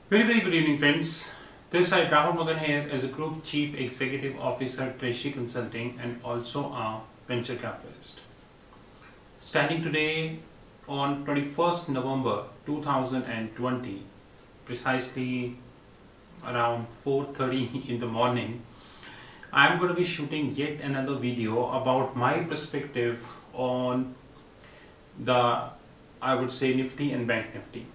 Very good evening, friends. This is Rahul Magan here as a Group Chief Executive Officer, Treasury Consulting, and also a venture capitalist. Standing today on 21st November 2020, precisely around 4:30 in the morning, I am going to be shooting yet another video about my perspective on the, I would say, Nifty and Bank Nifty.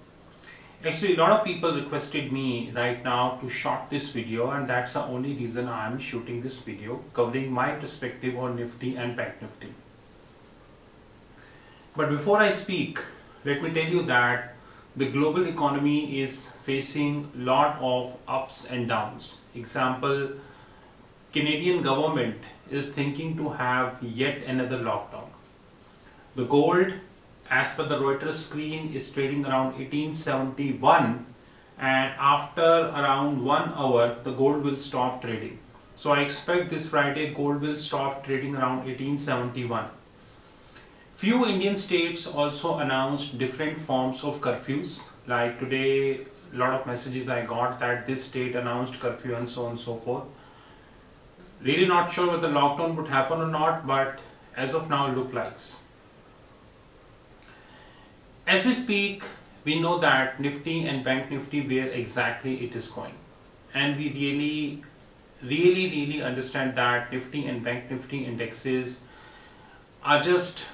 Actually, a lot of people requested me right now to shot this video, and that's the only reason I am shooting this video covering my perspective on Nifty and Bank Nifty. But before I speak, let me tell you that the global economy is facing a lot of ups and downs. Example, Canadian government is thinking to have yet another lockdown. The gold, as per the Reuters screen, is trading around 1871, and after around 1 hour the gold will stop trading. So I expect this Friday gold will stop trading around 1871. Few Indian states also announced different forms of curfews. Like today, a lot of messages I got that this state announced curfew and so on and so forth. Really not sure whether lockdown would happen or not, but as of now it looks like. As we speak, we know that Nifty and Bank Nifty, where exactly it is going, and we really understand that Nifty and Bank Nifty indexes are just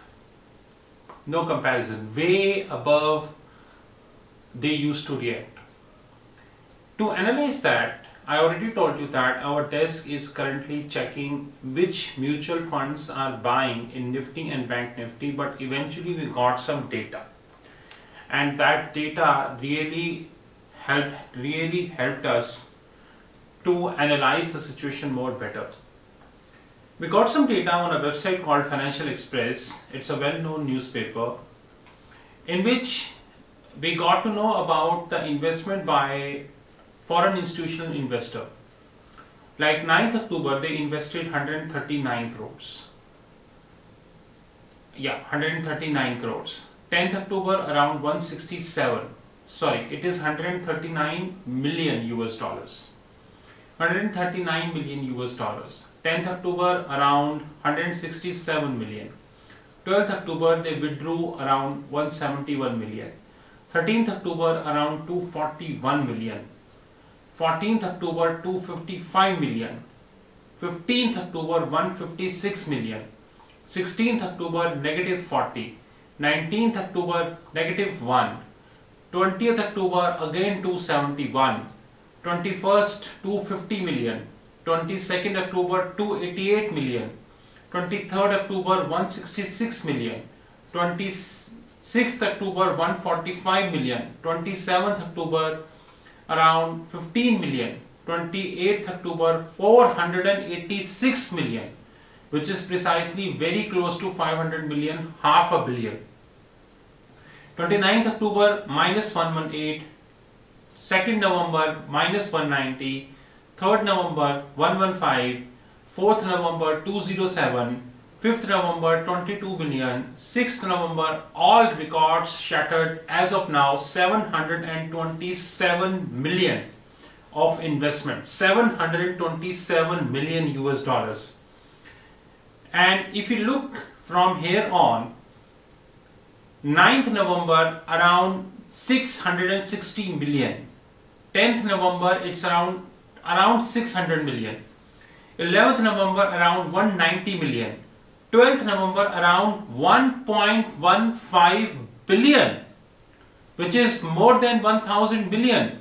no comparison, way above they used to react. To analyze that, I already told you that our desk is currently checking which mutual funds are buying in Nifty and Bank Nifty, but eventually we got some data. And that data really helped us to analyze the situation more better. We got some data on a website called Financial Express. It's a well-known newspaper in which we got to know about the investment by foreign institutional investor. Like 9th October, they invested 139 crores. Yeah, 139 crores. 10th October around 167, sorry, it is 139 million US dollars. 139 million US dollars. 10th October around 167 million. 12th October they withdrew around 171 million. 13th October around 241 million. 14th October 255 million. 15th October 156 million. 16th October negative 40. 19th October negative 1, 20th October again 271, 21st 250 million, 22nd October 288 million, 23rd October 166 million, 26th October 145 million, 27th October around 15 million, 28th October 486 million, which is precisely very close to 500 million, half a billion. 29th October minus 118, 2nd November minus 190, 3rd November 115, 4th November 207, 5th November 22 million, 6th November all records shattered. As of now 727 million of investment, 727 million US dollars. And if you look from here on, 9th November around 660 million, 10th November it's around 600 million, 11th November around 190 million, 12th November around 1.15 billion, which is more than 1000 billion.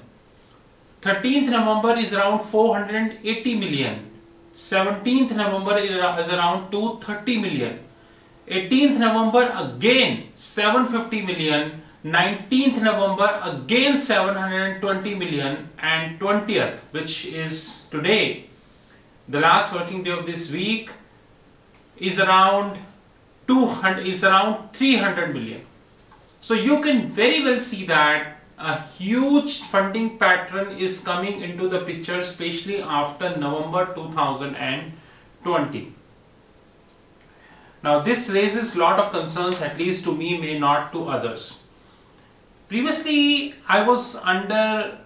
13th November is around 480 million. 17th November is around 230 million. 18th November again 750 million. 19th November again 720 million. And 20th, which is today, the last working day of this week, is around 300 million. So you can very well see that a huge funding pattern is coming into the picture, especially after November 2020. Now this raises a lot of concerns, at least to me, may not to others. Previously I was under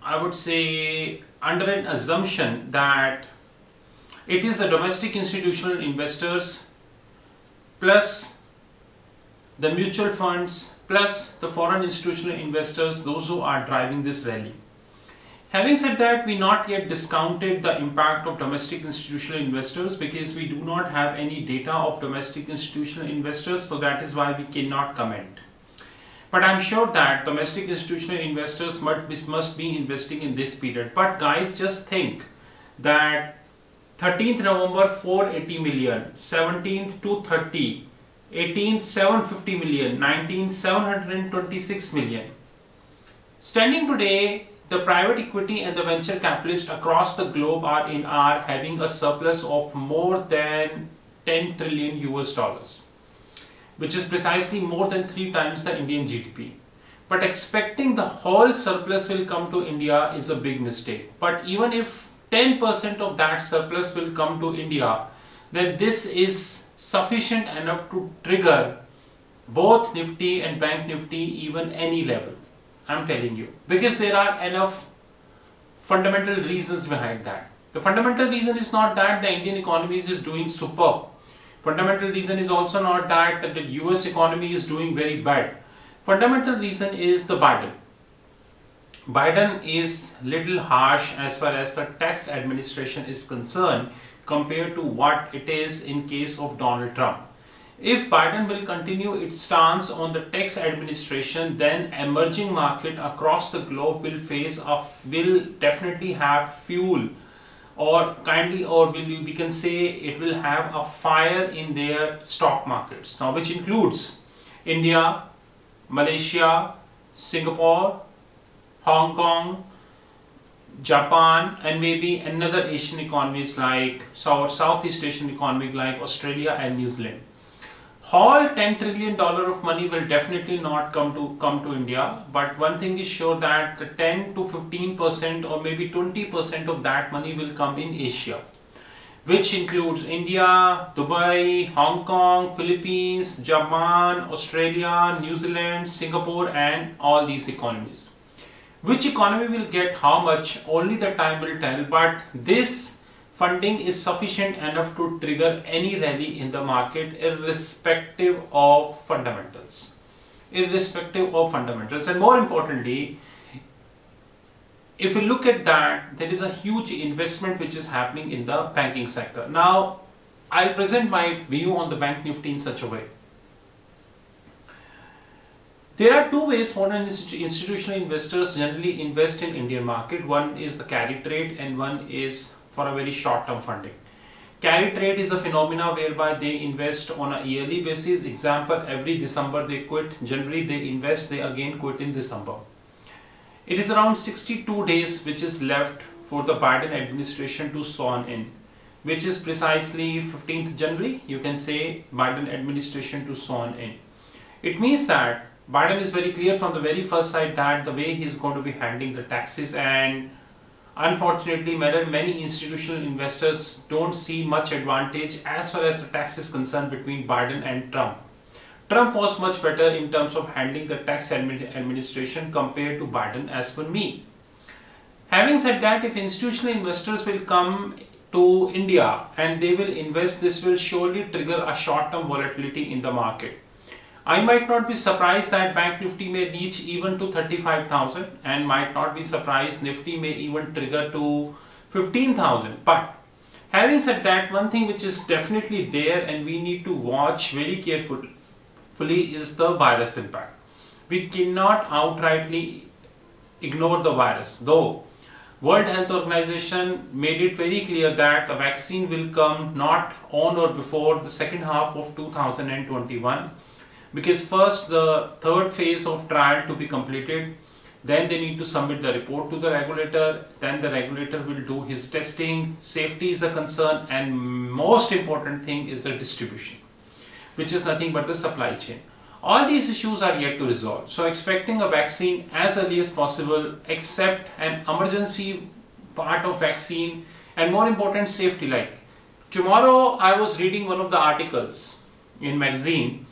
I would say, under an assumption that it is the domestic institutional investors plus the mutual funds plus the foreign institutional investors, those who are driving this rally. Having said that, we not yet discounted the impact of domestic institutional investors because we do not have any data of domestic institutional investors, so that is why we cannot comment. But I'm sure that domestic institutional investors must be investing in this period. But guys, just think that 13th November 480 million, 17th 230, 18th 750 million, 19th 726 million. Standing today, the private equity and the venture capitalists across the globe are having a surplus of more than 10 trillion US dollars, which is precisely more than 3 times the Indian GDP. But expecting the whole surplus will come to India is a big mistake. But even if 10% of that surplus will come to India, then this is sufficient enough to trigger both Nifty and Bank Nifty even any level. I'm telling you, because there are enough fundamental reasons behind that. The fundamental reason is not that the Indian economy is doing superb. Fundamental reason is also not that the US economy is doing very bad. Fundamental reason is the Biden. Biden is little harsh as far as the tax administration is concerned compared to what it is in case of Donald Trump. If Biden will continue its stance on the tax administration, then emerging market across the globe will definitely have fuel, or we can say it will have a fire in their stock markets. Now, which includes India, Malaysia, Singapore, Hong Kong, Japan, and maybe another Asian economies like Southeast Asian economy like Australia and New Zealand. Whole $10 trillion of money will definitely not come to India, but one thing is sure that the 10 to 15% or maybe 20% of that money will come in Asia, which includes India, Dubai, Hong Kong, Philippines, Japan, Australia, New Zealand, Singapore, and all these economies. Which economy will get how much, only the time will tell, but this funding is sufficient enough to trigger any rally in the market irrespective of fundamentals. And more importantly, if you look at that, there is a huge investment which is happening in the banking sector. Now, I'll present my view on the Bank Nifty in such a way. There are two ways foreign institutional investors generally invest in Indian market. One is the carry trade and one is for a very short term funding. Carry trade is a phenomena whereby they invest on a yearly basis. Example, every December they quit. January they invest, they again quit in December. It is around 62 days which is left for the Biden administration to sworn in, which is precisely 15th January. You can say Biden administration to sworn in. It means that Biden is very clear from the very first side that the way he is going to be handling the taxes, and unfortunately many institutional investors don't see much advantage as far as the tax is concerned between Biden and Trump. Trump was much better in terms of handling the tax administration compared to Biden as per me. Having said that, if institutional investors will come to India and they will invest, this will surely trigger a short-term volatility in the market. I might not be surprised that Bank Nifty may reach even to 35,000 and might not be surprised Nifty may even trigger to 15,000. But having said that, one thing which is definitely there and we need to watch very carefully is the virus impact. We cannot outrightly ignore the virus, though World Health Organization made it very clear that the vaccine will come not on or before the second half of 2021. Because first the third phase of trial to be completed, then they need to submit the report to the regulator, then the regulator will do his testing, safety is a concern, and most important thing is the distribution, which is nothing but the supply chain. All these issues are yet to resolve. So expecting a vaccine as early as possible, except an emergency part of vaccine, and more important, safety. Like tomorrow I was reading one of the articles in magazine,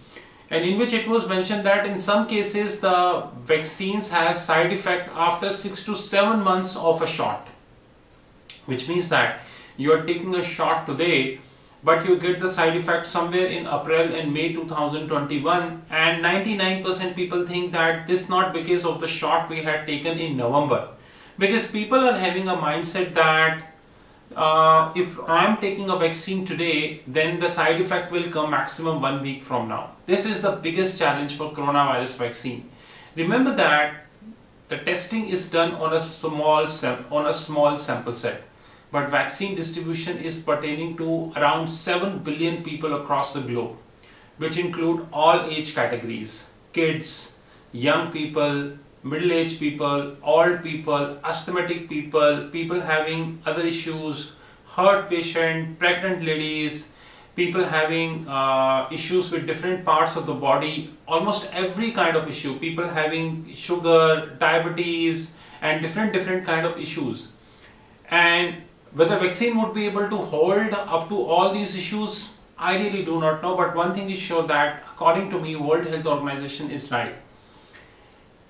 and in which it was mentioned that in some cases the vaccines have side effect after 6 to 7 months of a shot, which means that you are taking a shot today but you get the side effect somewhere in April and May 2021, and 99% people think that this not because of the shot we had taken in November, because people are having a mindset that if I am taking a vaccine today, then the side effect will come maximum 1 week from now. This is the biggest challenge for coronavirus vaccine. Remember that the testing is done on a small sample set, but vaccine distribution is pertaining to around 7 billion people across the globe, which include all age categories: kids, young people, middle-aged people, old people, asthmatic people, people having other issues, heart patient, pregnant ladies, people having issues with different parts of the body, almost every kind of issue, people having sugar, diabetes, and different kind of issues. And whether vaccine would be able to hold up to all these issues, I really do not know, but one thing is sure that according to me, World Health Organization is right.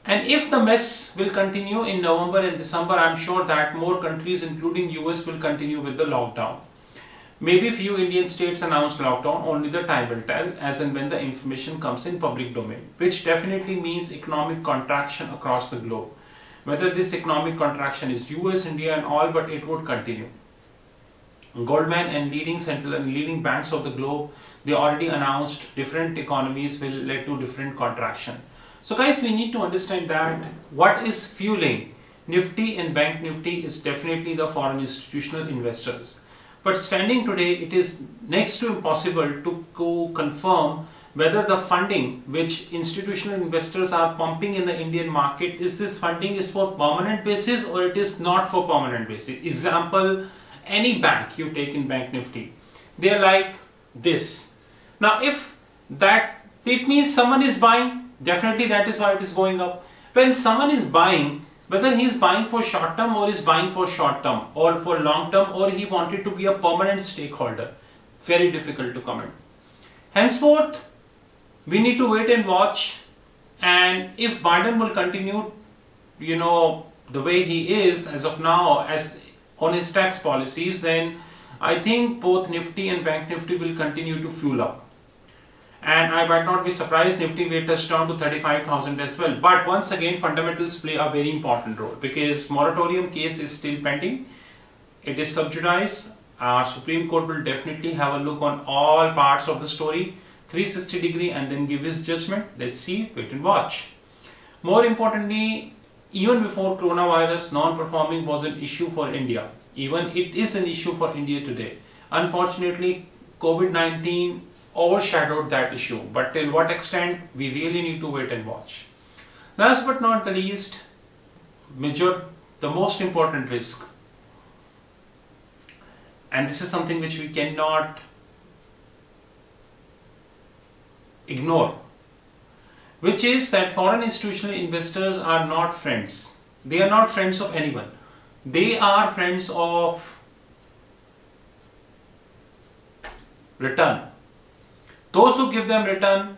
And if the mess will continue in November and December, I'm sure that more countries including US will continue with the lockdown. Maybe few Indian states announce lockdown, only the time will tell as and when the information comes in public domain, which definitely means economic contraction across the globe. Whether this economic contraction is US, India and all, but it would continue. Goldman and leading central and leading banks of the globe, they already announced different economies will lead to different contraction. So guys, we need to understand that what is fueling Nifty and Bank Nifty is definitely the foreign institutional investors. But standing today, it is next to impossible to confirm whether the funding which institutional investors are pumping in the Indian market, is this funding is for permanent basis or it is not for permanent basis. Example, any bank you take in Bank Nifty, they are like this. Now if that, it means someone is buying, definitely that is why it is going up. When someone is buying, whether he is buying for short term or is buying for short term or for long term, or he wanted to be a permanent stakeholder, very difficult to comment. Henceforth, we need to wait and watch, and if Biden will continue, the way he is as of now as on his tax policies, then I think both Nifty and Bank Nifty will continue to fuel up. And I might not be surprised Nifty will touch down to 35,000 as well. But once again, fundamentals play a very important role because moratorium case is still pending. It is sub judice. Supreme Court will definitely have a look on all parts of the story, 360-degree, and then give his judgment. Let's see, wait and watch. More importantly, even before coronavirus, non-performing was an issue for India. Even it is an issue for India today. Unfortunately, COVID-19 overshadowed that issue, but till what extent, we really need to wait and watch. Last but not the least, the most important risk, and this is something which we cannot ignore, which is that foreign institutional investors are not friends. They are not friends of anyone. They are friends of return. Those who give them return,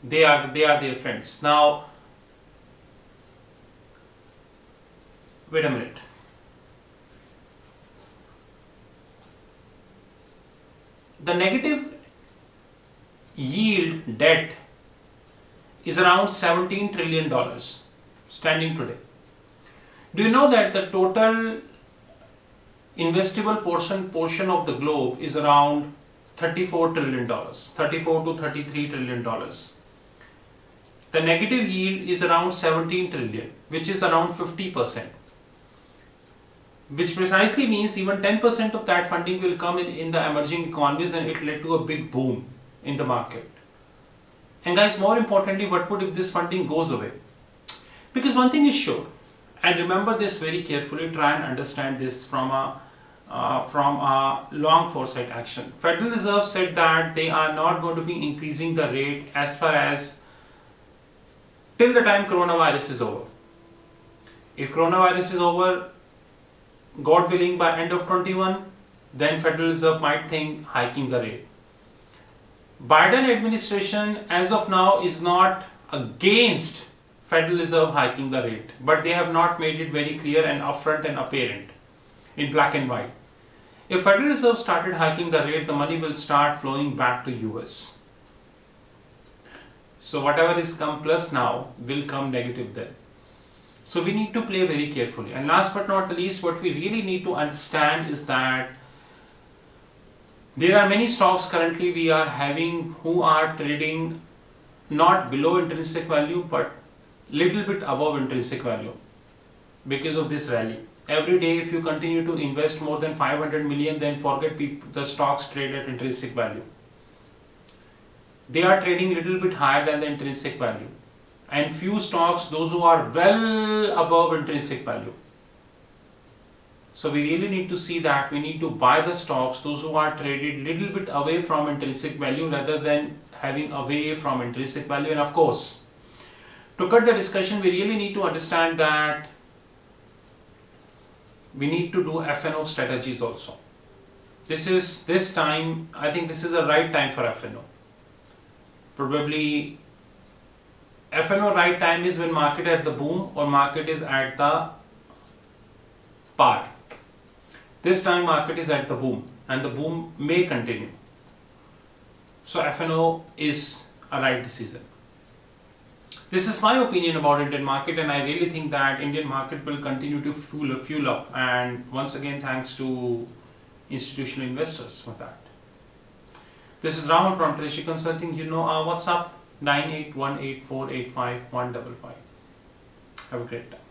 they are their friends. Now, wait a minute. The negative yield debt is around $17 trillion standing today. Do you know that the total investable portion of the globe is around $34 trillion, 34 to $33 trillion. The negative yield is around 17 trillion, which is around 50%, which precisely means even 10% of that funding will come in the emerging economies, and it led to a big boom in the market. And guys, more importantly, what would if this funding goes away? Because one thing is sure, and remember this very carefully, try and understand this from a long foresight action. Federal Reserve said that they are not going to be increasing the rate as far as till the time coronavirus is over. If coronavirus is over, God willing, by end of 21, then Federal Reserve might think hiking the rate. Biden administration as of now is not against Federal Reserve hiking the rate, but they have not made it very clear and upfront and apparent in black and white. If Federal Reserve started hiking the rate, the money will start flowing back to US. So whatever is come plus now will come negative then. So we need to play very carefully. And last but not the least, what we really need to understand is that there are many stocks currently we are having who are trading not below intrinsic value but little bit above intrinsic value because of this rally. Every day if you continue to invest more than 500 million, then forget the stocks trade at intrinsic value. They are trading little bit higher than the intrinsic value, and few stocks those who are well above intrinsic value. So we really need to see that we need to buy the stocks those who are traded little bit away from intrinsic value rather than having away from intrinsic value. And of course, to cut the discussion, we really need to understand that we need to do FNO strategies also. This time, I think this is the right time for FNO. Probably FNO right time is when market at the boom or market is at the par. This time market is at the boom and the boom may continue. So FNO is a right decision. This is my opinion about Indian market, and I really think that Indian market will continue to fuel up, and once again thanks to institutional investors for that. This is Rahul from Treasury Consulting. You know our WhatsApp 9818485155. Have a great time.